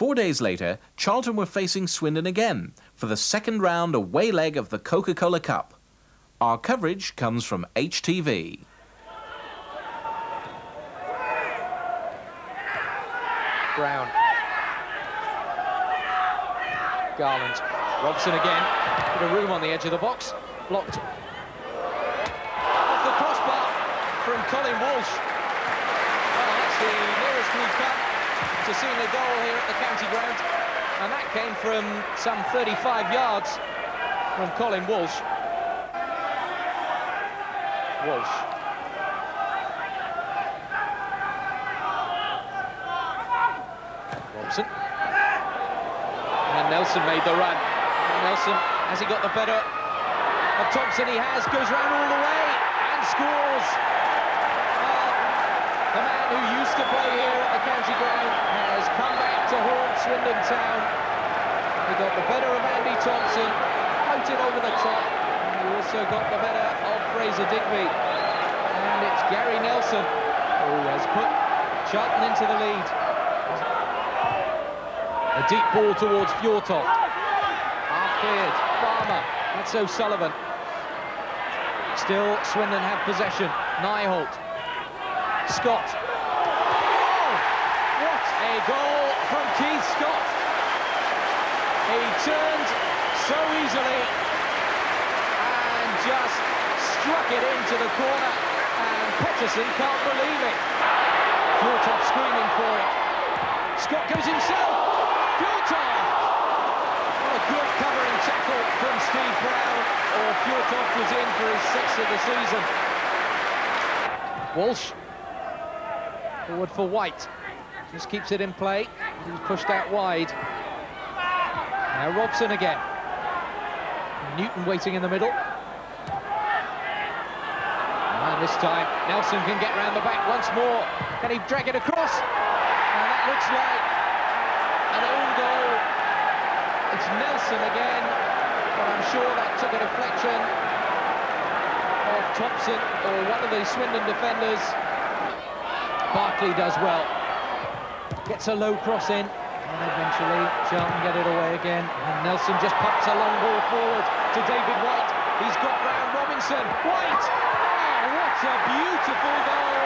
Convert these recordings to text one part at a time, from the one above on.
4 days later, Charlton were facing Swindon again for the second round away leg of the Coca-Cola Cup. Our coverage comes from HTV. Brown. Garland. Robson again. Bit of room on the edge of the box. Blocked. Off the crossbar from Colin Walsh. Well, that's the nearest we've come to seeing a goal here at the county ground. And that came from some 35 yards from Colin Walsh. Walsh. Robson. And Nelson made the run. And Nelson, has he got the better of Thompson? He has, goes round all the way and scores. The man who used to play here at the county ground has come back to haunt Swindon Town. He got the better of Andy Thompson, floated over the top, and he also got the better of Fraser Digby. And it's Gary Nelson who has put Charlton into the lead. A deep ball towards Fjortoft. Half cleared. Farmer. That's O'Sullivan. Still, Swindon have possession. Nyholt. Scott. Oh! What a goal from Keith Scott. He turned so easily and just struck it into the corner. And Pettersson can't believe it. Fjortoft screaming for it. Scott goes himself. Fjortoft! What a good covering tackle from Steve Brown, or Fjortoft was in for his 6th of the season. Walsh, forward for White, just keeps it in play, he's pushed out wide. Now Robson again. Newton waiting in the middle. And this time, Nelson can get round the back once more. Can he drag it across? And that looks like an own goal. It's Nelson again, but I'm sure that took a deflection of Thompson or one of the Swindon defenders. Barkley does well. Gets a low cross in, and eventually Charlton get it away again. And Nelson just pops a long ball forward to David White. He's got round Robinson. White! Oh, what a beautiful goal!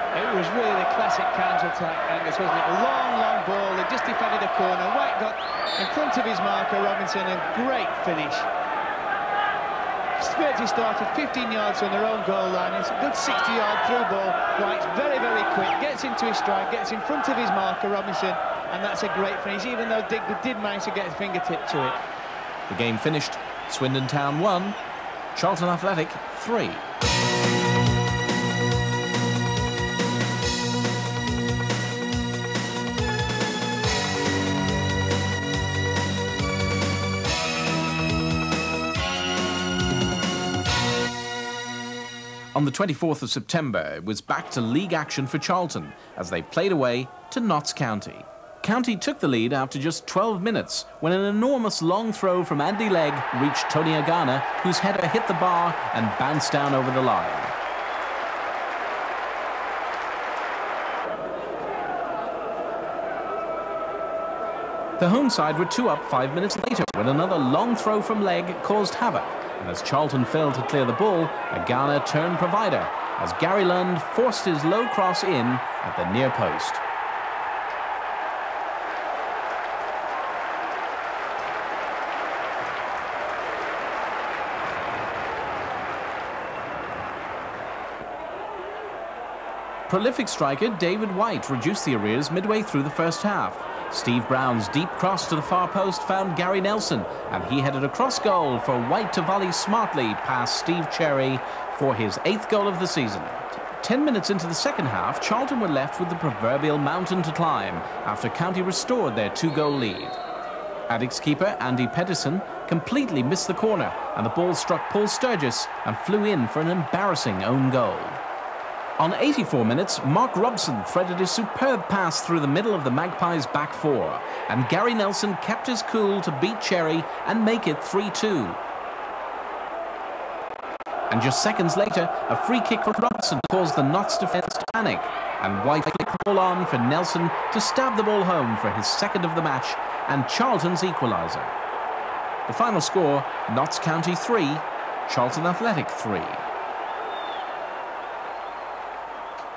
It was really the classic counter-attack, Angus, wasn't it? A long, long ball, they just defended a corner. White got in front of his marker, Robinson, a great finish. Spirity started 15 yards from their own goal line. It's a good 60-yard through ball. White's very, very quick, gets into his stride, gets in front of his marker, Robinson, and that's a great finish, even though Digby did manage to get his fingertip to it. The game finished. Swindon Town 1, Charlton Athletic 3. On the 24th of September, it was back to league action for Charlton as they played away to Notts County. County took the lead after just 12 minutes when an enormous long throw from Andy Legg reached Tony Agana, whose header hit the bar and bounced down over the line. The home side were 2 up 5 minutes later when another long throw from Legg caused havoc. And as Charlton failed to clear the ball, Agana turned provider as Gary Lund forced his low cross in at the near post. Prolific striker David White reduced the arrears midway through the first half. Steve Brown's deep cross to the far post found Gary Nelson, and he headed a cross goal for White to volley smartly past Steve Cherry for his 8th goal of the season. 10 minutes into the second half, Charlton were left with the proverbial mountain to climb after County restored their 2-goal lead. Addicks keeper Andy Pettersson completely missed the corner, and the ball struck Paul Sturgis and flew in for an embarrassing own goal. On 84 minutes, Mark Robson threaded a superb pass through the middle of the Magpies' back four, and Gary Nelson kept his cool to beat Cherry and make it 3-2. And just seconds later, a free kick from Robson caused the Notts defence to panic. And White crawl on for Nelson to stab the ball home for his second of the match and Charlton's equaliser. The final score, Notts County 3, Charlton Athletic 3.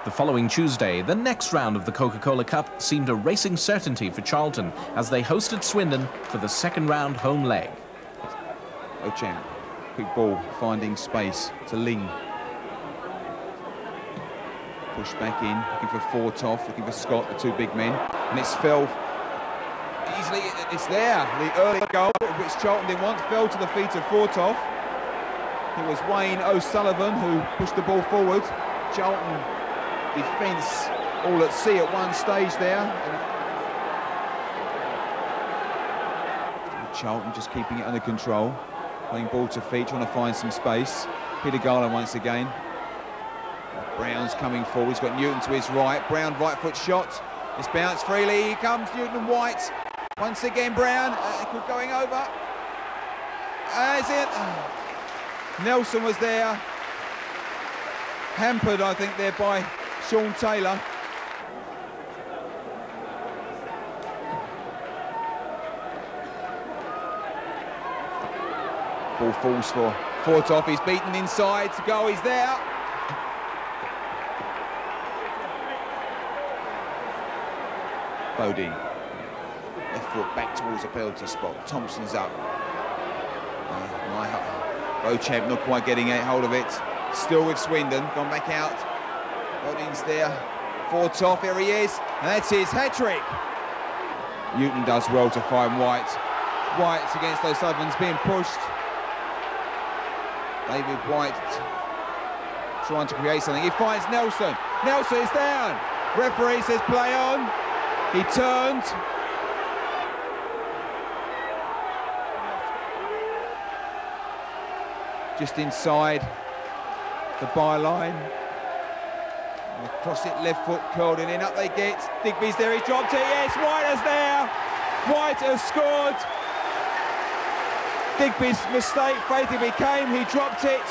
The following Tuesday, the next round of the Coca-Cola Cup seemed a racing certainty for Charlton as they hosted Swindon for the second round home leg. Ochamp, quick ball, finding space to Ling. Push back in, looking for Fortoff, looking for Scott, the two big men. And it's fell easily, it's there. The early goal, which Charlton didn't want, fell to the feet of Fortoff. It was Wayne O'Sullivan who pushed the ball forward. Charlton defence all at sea at one stage there. And Charlton just keeping it under control, playing ball to feet, trying to find some space. Peter Garland once again. Brown's coming forward, he's got Newton to his right. Brown right foot shot, it's bounced freely, here comes Newton White. Once again Brown, going over. Is it? Nelson was there. Hampered, I think, there by Sean Taylor. Ball falls for Fortoff, he's beaten inside to go, he's there. Bodine, left foot back towards the penalty spot. Thompson's up. Beauchamp not quite getting a hold of it. Still with Swindon, gone back out. Bodine's there. Fortoff, here he is, and that's his hat-trick. Newton does well to find White. White's against O'Sullivan's being pushed. David White trying to create something. He finds Nelson. Nelson is down. Referee says play on. He turned. Just inside the byline. Across it, left foot curled it in, up they get. Digby's there, he's dropped it, yes, White is there. White has scored. Digby's mistake fatally became, he dropped it.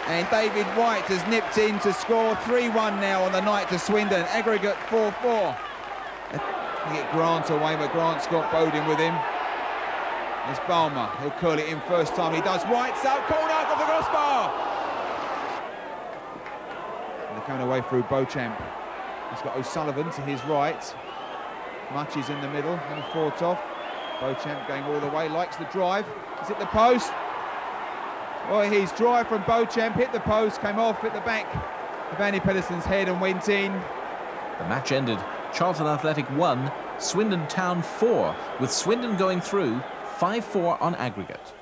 And David White has nipped in to score 3-1 now on the night to Swindon, aggregate 4-4. They get Grant away, but Grant's got Bodin with him. There's Balmer, he'll curl it in first time, he does. White's out, corner off the crossbar. And they're coming away through Beauchamp. He's got O'Sullivan to his right. Much is in the middle, and Fortoff. Beauchamp going all the way, likes the drive. Is it the post? Well, his drive from Beauchamp hit the post, came off at the back of Andy Pedersen's head and went in. The match ended Charlton Athletic 1, Swindon Town 4, with Swindon going through 5-4 on aggregate.